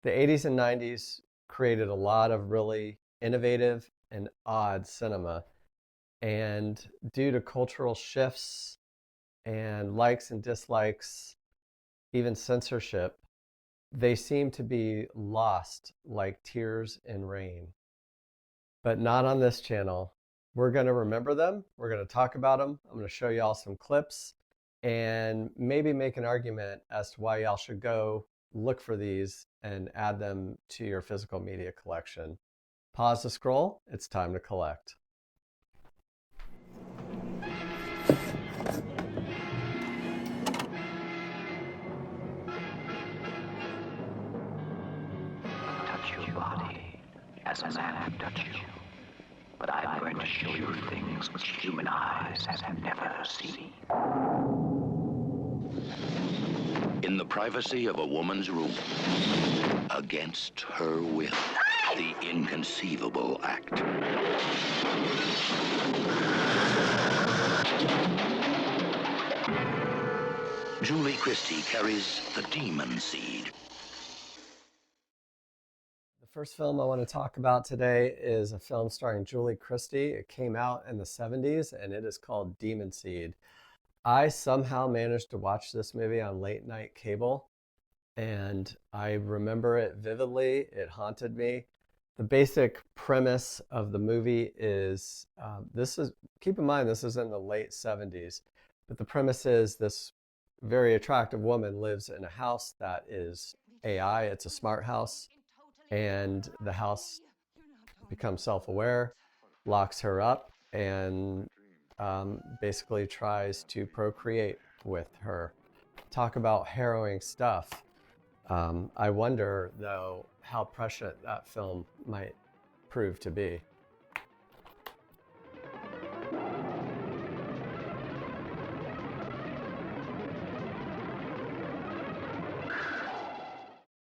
The 80s and 90s created a lot of really innovative and odd cinema. And due to cultural shifts and likes and dislikes, even censorship, they seem to be lost like tears in rain. But not on this channel. We're going to remember them. We're going to talk about them. I'm going to show y'all some clips and maybe make an argument as to why y'all should go look for these and add them to your physical media collection. Pause the scroll. It's time to collect. Touch your body as a man would touch you. But I'm going to show you things which human eyes have never seen. In the privacy of a woman's room, against her will, the inconceivable act. Julie Christie carries the demon seed. The first film I want to talk about today is a film starring Julie Christie. It came out in the 70s and it is called Demon Seed. I somehow managed to watch this movie on late night cable and I remember it vividly. It haunted me. The basic premise of the movie is keep in mind, this is in the late 70s, but the premise is this very attractive woman lives in a house that is AI. It's a smart house, and the house becomes self-aware, locks her up, and basically tries to procreate with her. Talk about harrowing stuff. I wonder, though, how prescient that film might prove to be.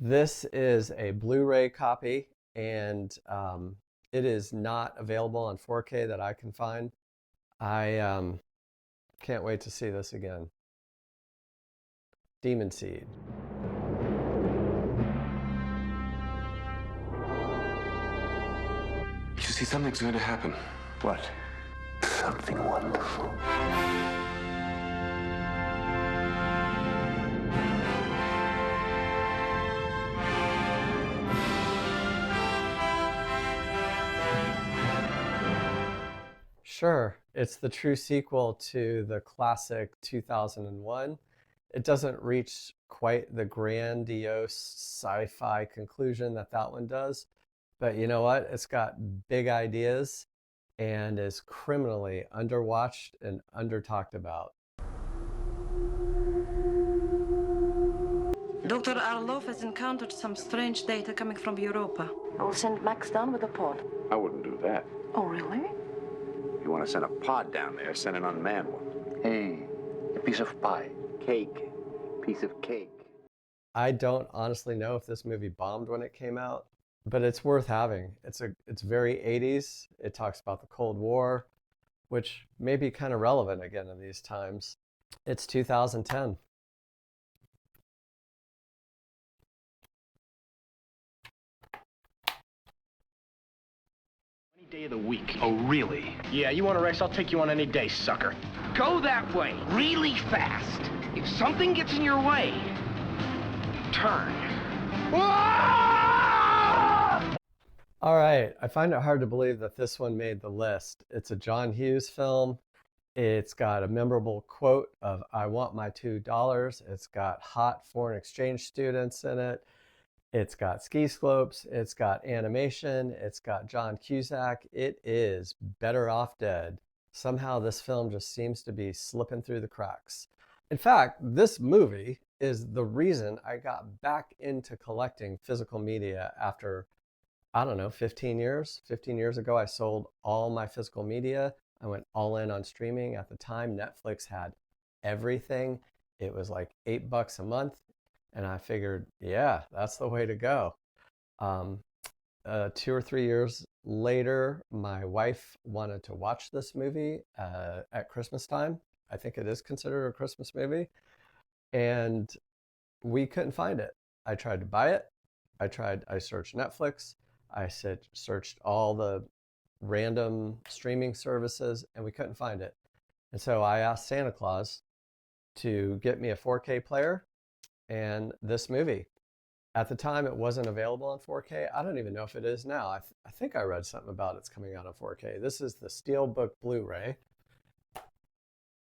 This is a Blu-ray copy, and it is not available on 4K that I can find. I can't wait to see this again. Demon Seed. You see, something's going to happen. What? Something wonderful. Sure, it's the true sequel to the classic 2001. It doesn't reach quite the grandiose sci-fi conclusion that that one does, but you know what? It's got big ideas and is criminally underwatched and under-talked about. Dr. Arlov has encountered some strange data coming from Europa. I'll send Max down with a pod. I wouldn't do that. Oh, really? If you want to send a pod down there, send an unmanned one. Hey, a piece of pie. Cake. Piece of cake. I don't honestly know if this movie bombed when it came out, but it's worth having. It's very 80s. It talks about the Cold War, which may be kind of relevant again in these times. It's 2010. Day of the week. Oh, really? Yeah, you want a race? I'll take you on any day, sucker. Go that way, really fast. If something gets in your way, turn. All right, I find it hard to believe that this one made the list. It's a John Hughes film. It's got a memorable quote of, "I want my $2." It's got hot foreign exchange students in it. It's got ski slopes, it's got animation, it's got John Cusack. It is Better Off Dead. Somehow this film just seems to be slipping through the cracks. In fact, this movie is the reason I got back into collecting physical media after, I don't know, 15 years. 15 years ago, I sold all my physical media. I went all in on streaming. At the time, Netflix had everything. It was like $8 a month. And I figured, yeah, that's the way to go. 2 or 3 years later, my wife wanted to watch this movie at Christmas time. I think it is considered a Christmas movie. And we couldn't find it. I tried to buy it. I searched Netflix, searched all the random streaming services, and we couldn't find it. And so I asked Santa Claus to get me a 4K player and this movie. At the time, it wasn't available on 4K. I don't even know if it is now. I think I read something about it's coming out on 4K. This is the Steelbook Blu-ray.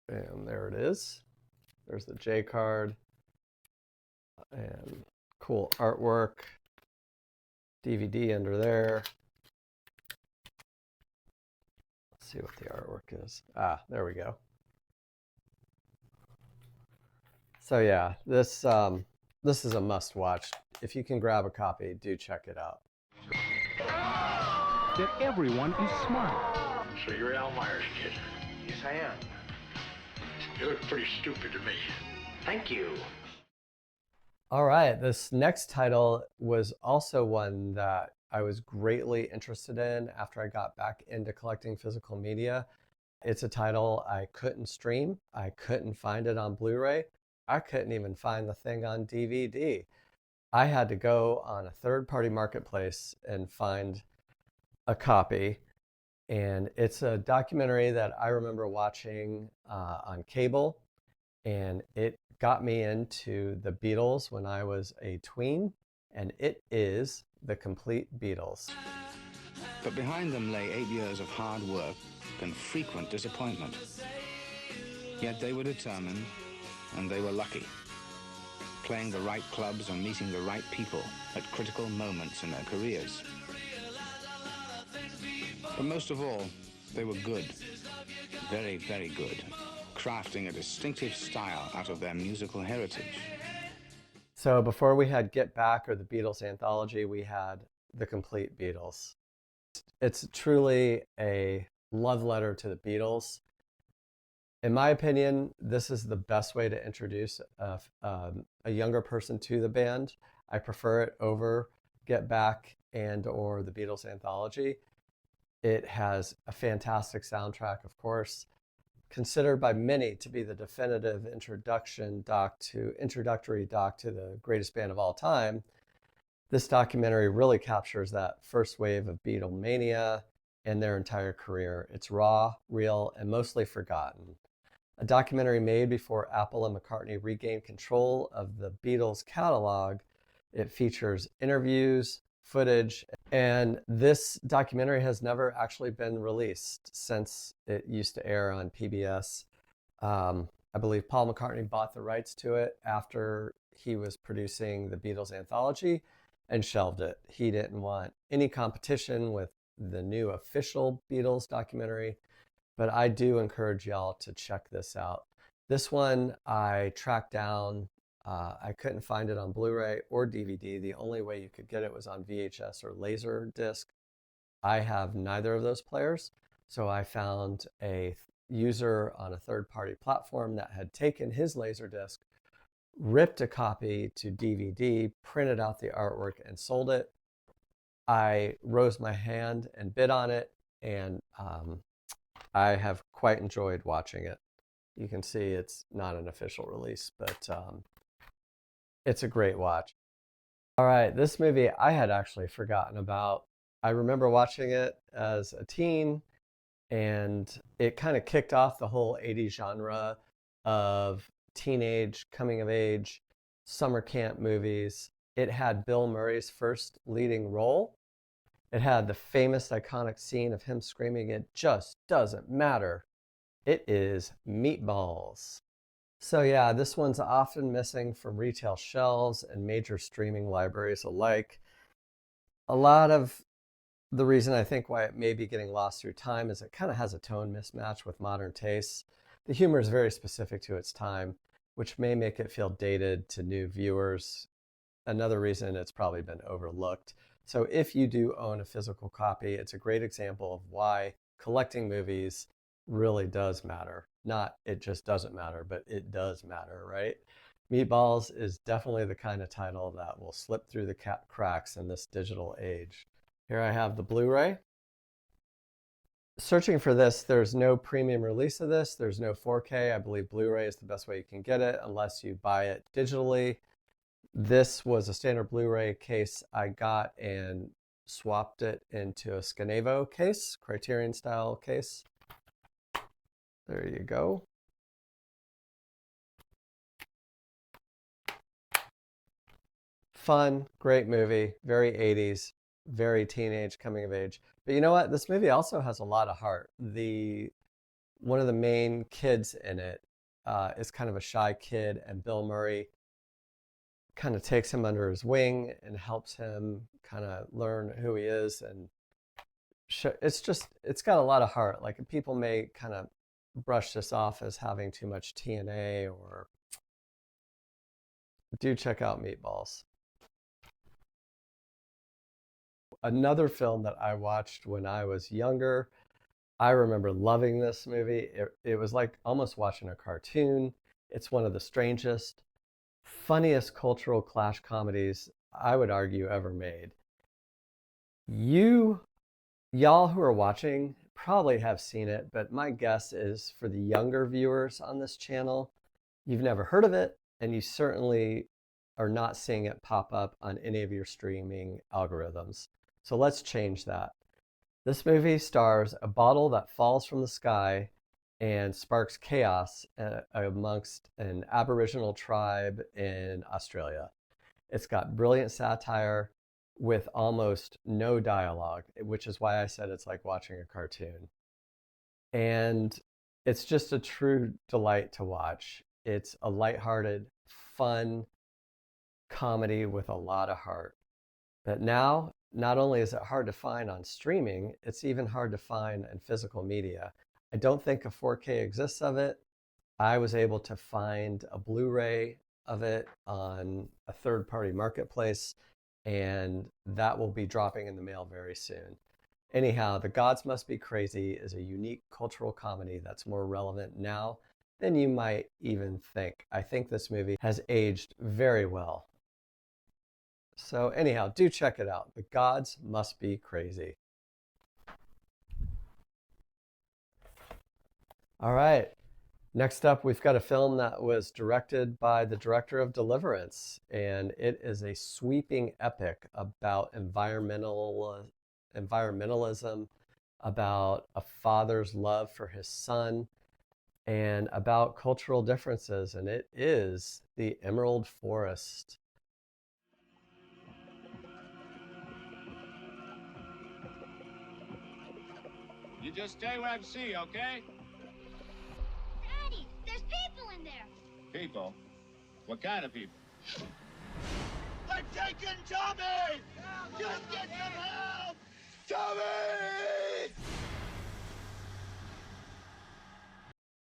And there it is. There's the J card. And cool artwork. DVD under there. Let's see what the artwork is. Ah, there we go. So yeah, this is a must-watch. If you can grab a copy, do check it out. That everyone is smart. So you're Al Myers' kid? Yes, I am. You look pretty stupid to me. Thank you. All right, this next title was also one that I was greatly interested in after I got back into collecting physical media. It's a title I couldn't stream. I couldn't find it on Blu-ray. I couldn't even find the thing on DVD. I had to go on a third-party marketplace and find a copy. And it's a documentary that I remember watching on cable, and it got me into the Beatles when I was a tween, and it is the Compleat Beatles. But behind them lay 8 years of hard work and frequent disappointment. Yet they were determined, and they were lucky, playing the right clubs and meeting the right people at critical moments in their careers. But most of all, they were good, very, very good, crafting a distinctive style out of their musical heritage. So before we had Get Back or the Beatles anthology, we had the Compleat Beatles. It's truly a love letter to the Beatles. In my opinion, this is the best way to introduce a younger person to the band. I prefer it over Get Back and or the Beatles anthology. It has a fantastic soundtrack, of course, considered by many to be the definitive introductory doc to the greatest band of all time. This documentary really captures that first wave of Beatlemania and their entire career. It's raw, real, and mostly forgotten. A documentary made before Apple and McCartney regained control of the Beatles catalog. It features interviews, footage, and this documentary has never actually been released since it used to air on PBS. I believe Paul McCartney bought the rights to it after he was producing the Beatles anthology and shelved it. He didn't want any competition with the new official Beatles documentary, but I do encourage y'all to check this out. This one I tracked down. I couldn't find it on Blu-ray or DVD. The only way you could get it was on VHS or Laserdisc. I have neither of those players, so I found a user on a third-party platform that had taken his Laserdisc, ripped a copy to DVD, printed out the artwork, and sold it. I rose my hand and bid on it, and I have quite enjoyed watching it. You can see it's not an official release, but it's a great watch. All right, this movie I had actually forgotten about. I remember watching it as a teen, and it kind of kicked off the whole 80s genre of teenage, coming of age, summer camp movies. It had Bill Murray's first leading role. It had the famous iconic scene of him screaming, "It just doesn't matter." It is Meatballs. So yeah, this one's often missing from retail shelves and major streaming libraries alike. A lot of the reason I think why it may be getting lost through time is it kind of has a tone mismatch with modern tastes. The humor is very specific to its time, which may make it feel dated to new viewers. Another reason it's probably been overlooked. So if you do own a physical copy, it's a great example of why collecting movies really does matter. Not it just doesn't matter, but it does matter, right? Meatballs is definitely the kind of title that will slip through the cracks in this digital age. Here I have the Blu-ray. Searching for this, there's no premium release of this. There's no 4K. I believe Blu-ray is the best way you can get it unless you buy it digitally. This was a standard Blu-ray case I got and swapped it into a Scanevo case, Criterion style case. There you go. Fun, great movie, very 80s, very teenage coming of age. But you know what? This movie also has a lot of heart. One of the main kids in it is kind of a shy kid, and Bill Murray kind of takes him under his wing and helps him kind of learn who he is. And it's got a lot of heart. Like, people may kind of brush this off as having too much TNA, or do check out Meatballs. Another film that I watched when I was younger, I remember loving this movie. It was like almost watching a cartoon. It's one of the strangest, funniest cultural clash comedies I would argue ever made. Y'all who are watching probably have seen it, but my guess is for the younger viewers on this channel, you've never heard of it, and you certainly are not seeing it pop up on any of your streaming algorithms. So let's change that. This movie stars a bottle that falls from the sky and sparks chaos amongst an Aboriginal tribe in Australia. It's got brilliant satire with almost no dialogue, which is why I said it's like watching a cartoon. And it's just a true delight to watch. It's a lighthearted, fun comedy with a lot of heart. But now, not only is it hard to find on streaming, it's even hard to find in physical media. I don't think a 4K exists of it. I was able to find a Blu-ray of it on a third-party marketplace, and that will be dropping in the mail very soon. Anyhow, The Gods Must Be Crazy is a unique cultural comedy that's more relevant now than you might even think. I think this movie has aged very well. So anyhow, do check it out. The Gods Must Be Crazy. All right. Next up, we've got a film that was directed by the director of Deliverance, and it is a sweeping epic about environmentalism, about a father's love for his son, and about cultural differences, and it is The Emerald Forest. You just stay where I see, okay? Daddy, there's people in there. People? What kind of people? They're taking Tommy! Just get some help! Tommy!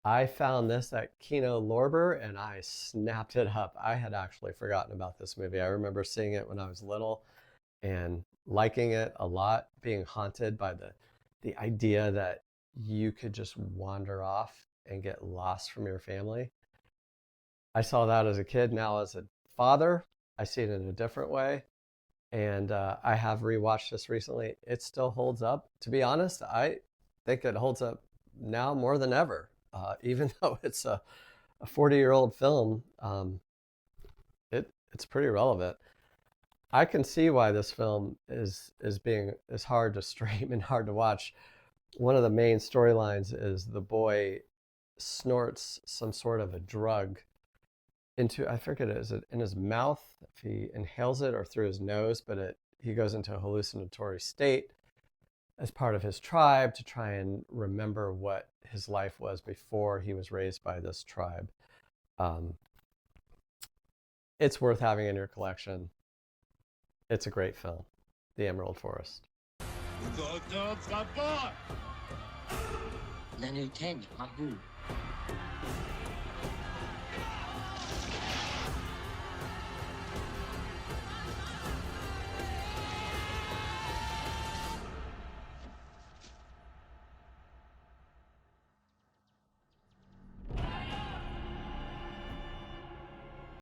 I found this at Kino Lorber and I snapped it up. I had actually forgotten about this movie. I remember seeing it when I was little and liking it a lot, being haunted by the idea that you could just wander off and get lost from your family. I saw that as a kid. Now as a father, I see it in a different way. And I have rewatched this recently. It still holds up. To be honest, I think it holds up now more than ever. Even though it's a 40-year-old film, it's pretty relevant. I can see why this film is hard to stream and hard to watch. One of the main storylines is the boy snorts some sort of a drug into, I forget, is it in his mouth if he inhales it or through his nose, but he goes into a hallucinatory state as part of his tribe to try and remember what his life was before he was raised by this tribe. It's worth having in your collection. It's a great film, The Emerald Forest.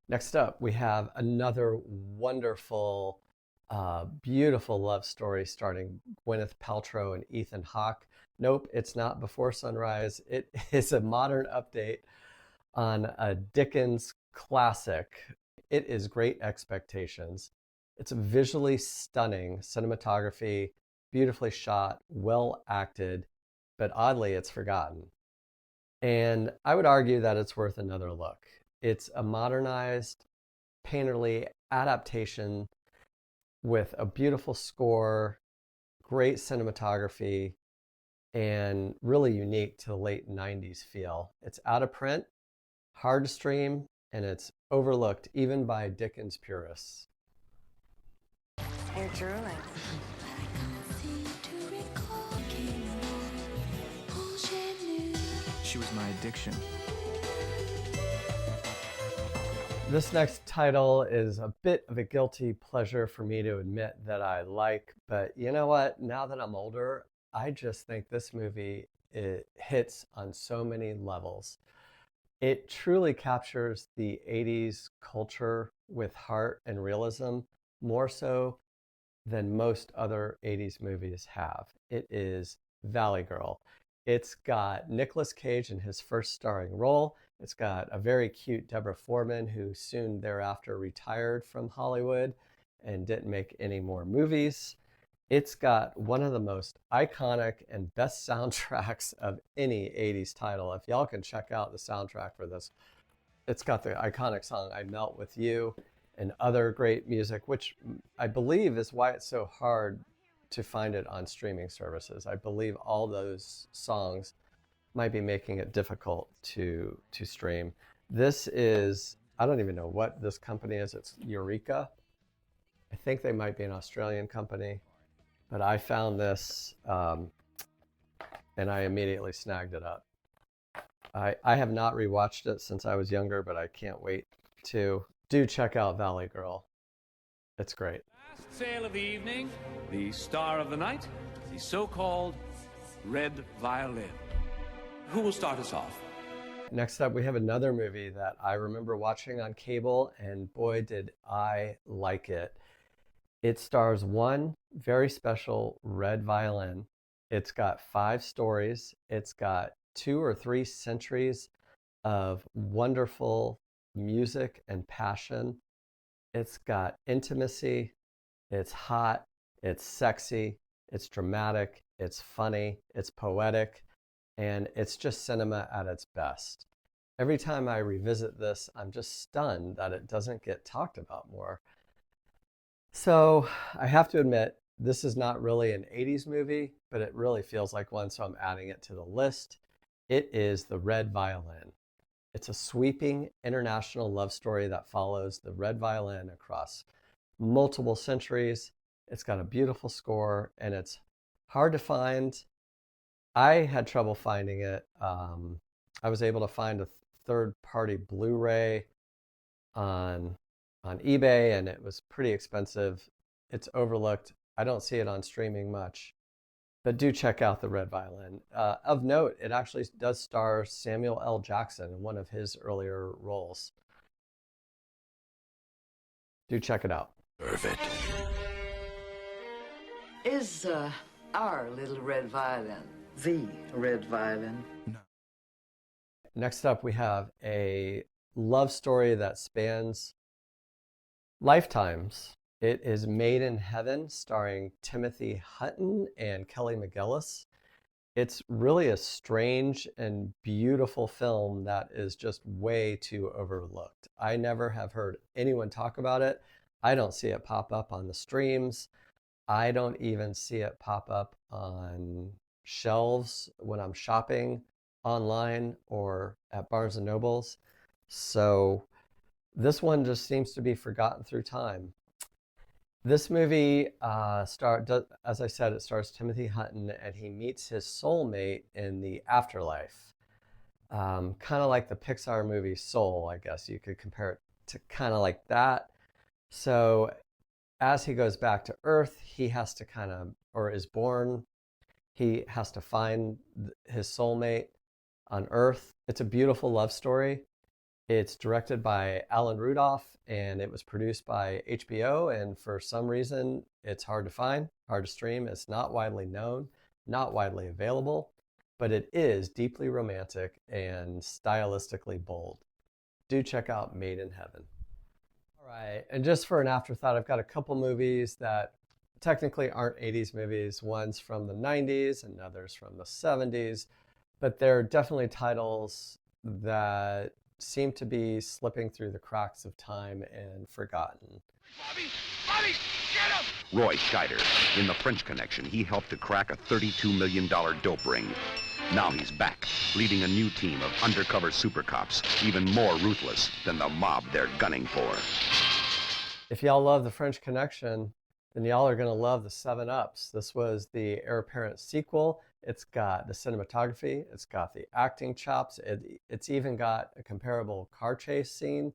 Next up, we have another wonderful, beautiful love story starring Gwyneth Paltrow and Ethan Hawke. Nope, it's not Before Sunrise. It is a modern update on a Dickens classic. It is Great Expectations. It's a visually stunning cinematography, beautifully shot, well acted, but oddly, it's forgotten. And I would argue that it's worth another look. It's a modernized, painterly adaptation with a beautiful score, great cinematography, and really unique to the late 90s feel. It's out of print, hard to stream, and it's overlooked even by Dickens purists. You're drooling. She was my addiction. This next title is a bit of a guilty pleasure for me to admit that I like, but you know what? Now that I'm older, I just think this movie, it hits on so many levels. It truly captures the 80s culture with heart and realism, more so than most other 80s movies have. It is Valley Girl. It's got Nicolas Cage in his first starring role. It's got a very cute Deborah Foreman, who soon thereafter retired from Hollywood and didn't make any more movies. It's got one of the most iconic and best soundtracks of any 80s title. If y'all can check out the soundtrack for this, it's got the iconic song I Melt With You and other great music, which I believe is why it's so hard to find it on streaming services. I believe all those songs might be making it difficult to stream. This is, I don't even know what this company is. It's Eureka. I think they might be an Australian company, but I found this and I immediately snagged it up. I have not rewatched it since I was younger, but I can't wait to. Do check out Valley Girl. It's great. Last sale of the evening, the star of the night, the so-called Red Violin. Who will start us off? Next up, we have another movie that I remember watching on cable, and boy, did I like it. It stars one very special Red Violin. It's got 5 stories. It's got 2 or 3 centuries of wonderful music and passion. It's got intimacy. It's hot. It's sexy. It's dramatic. It's funny. It's poetic. And it's just cinema at its best. Every time I revisit this, I'm just stunned that it doesn't get talked about more. So I have to admit, this is not really an 80s movie, but it really feels like one, so I'm adding it to the list. It is The Red Violin. It's a sweeping international love story that follows the Red Violin across multiple centuries. It's got a beautiful score, and it's hard to find. I had trouble finding it. I was able to find a third-party Blu-ray on eBay, and it was pretty expensive. It's overlooked. I don't see it on streaming much, but do check out The Red Violin. Of note, it actually does star Samuel L. Jackson in one of his earlier roles. Do check it out. Perfect. Is our little Red Violin the Red Violin? No. Next up, we have a love story that spans lifetimes. It is Made in Heaven, starring Timothy Hutton and Kelly McGillis. It's really a strange and beautiful film that is just way too overlooked. I never have heard anyone talk about it. I don't see it pop up on the streams. I don't even see it pop up on shelves when I'm shopping online or at Barnes and Nobles. So this one just seems to be forgotten through time. This movie, as I said, it stars Timothy Hutton, and he meets his soulmate in the afterlife. Kind of like the Pixar movie Soul, I guess you could compare it to kind of like that. So as he goes back to Earth, he has to is born, he has to find his soulmate on Earth. It's a beautiful love story. It's directed by Alan Rudolph, and it was produced by HBO, and for some reason, it's hard to find, hard to stream. It's not widely known, not widely available, but it is deeply romantic and stylistically bold. Do check out Made in Heaven. All Right, and just for an afterthought, I've got a couple movies that technically aren't 80s movies. One's from the 90s and others from the 70s, but they're definitely titles that seem to be slipping through the cracks of time and forgotten. Bobby, get him! Roy Scheider. In The French Connection, he helped to crack a $32 million dope ring. Now he's back, leading a new team of undercover super cops, even more ruthless than the mob they're gunning for. If y'all love The French Connection, then y'all are going to love the 7-Ups. This was the heir apparent sequel. It's got the cinematography, it's got the acting chops, it's even got a comparable car chase scene.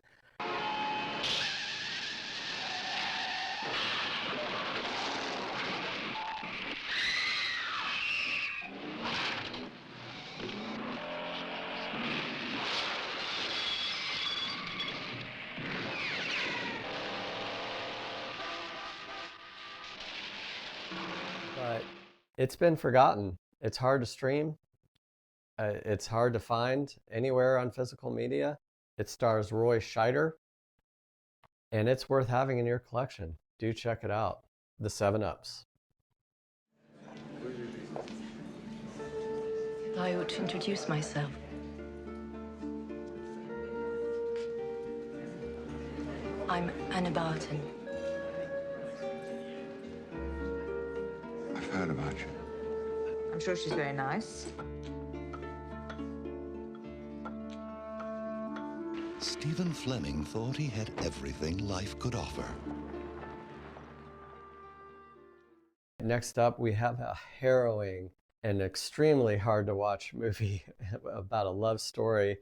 But it's been forgotten. It's hard to stream. It's hard to find anywhere on physical media. It stars Roy Scheider, and it's worth having in your collection. Do check it out. The 7-Ups. I ought to introduce myself. I'm Anna Barton. I've heard about you. I'm sure she's very nice. Stephen Fleming thought he had everything life could offer. Next up, we have a harrowing and extremely hard to watch movie about a love story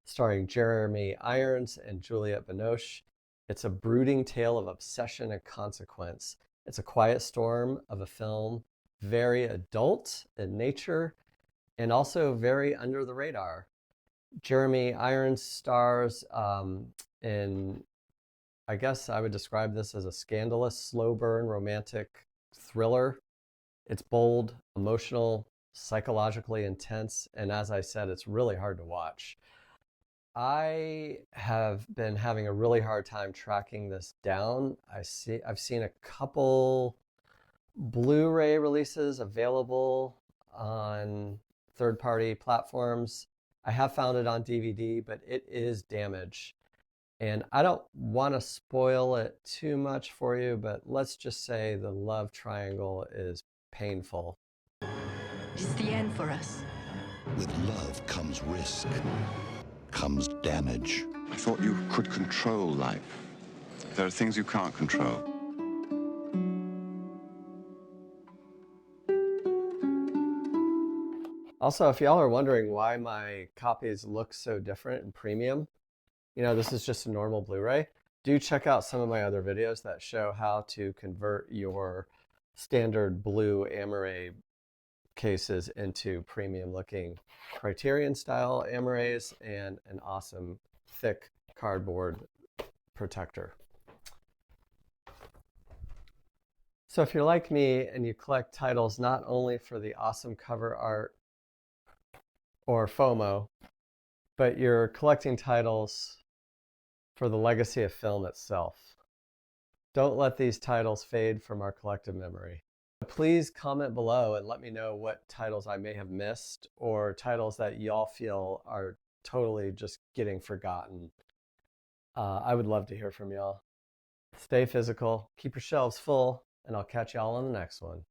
starring Jeremy Irons and Juliette Binoche. It's a brooding tale of obsession and consequence. It's a quiet storm of a film, very adult in nature and also very under the radar. Jeremy Irons stars in, I guess I would describe this as a scandalous, slow burn, romantic thriller. It's bold, emotional, psychologically intense, and as I said, it's really hard to watch. I have been having a really hard time tracking this down. I've seen a couple Blu-ray releases available on third-party platforms. I have found it on DVD, but it is damaged. And I don't want to spoil it too much for you, but let's just say the love triangle is painful. It's the end for us. With love comes risk, comes damage. I thought you could control life. There are things you can't control. Also, if y'all are wondering why my copies look so different and premium, you know, this is just a normal Blu-ray. Do check out some of my other videos that show how to convert your standard blue Amaray cases into premium looking Criterion style Amarays and an awesome thick cardboard protector. So if you're like me and you collect titles not only for the awesome cover art or FOMO, but you're collecting titles for the legacy of film itself, don't let these titles fade from our collective memory. Please comment below and let me know what titles I may have missed or titles that y'all feel are totally just getting forgotten. I would love to hear from y'all. Stay physical, keep your shelves full, and I'll catch y'all on the next one.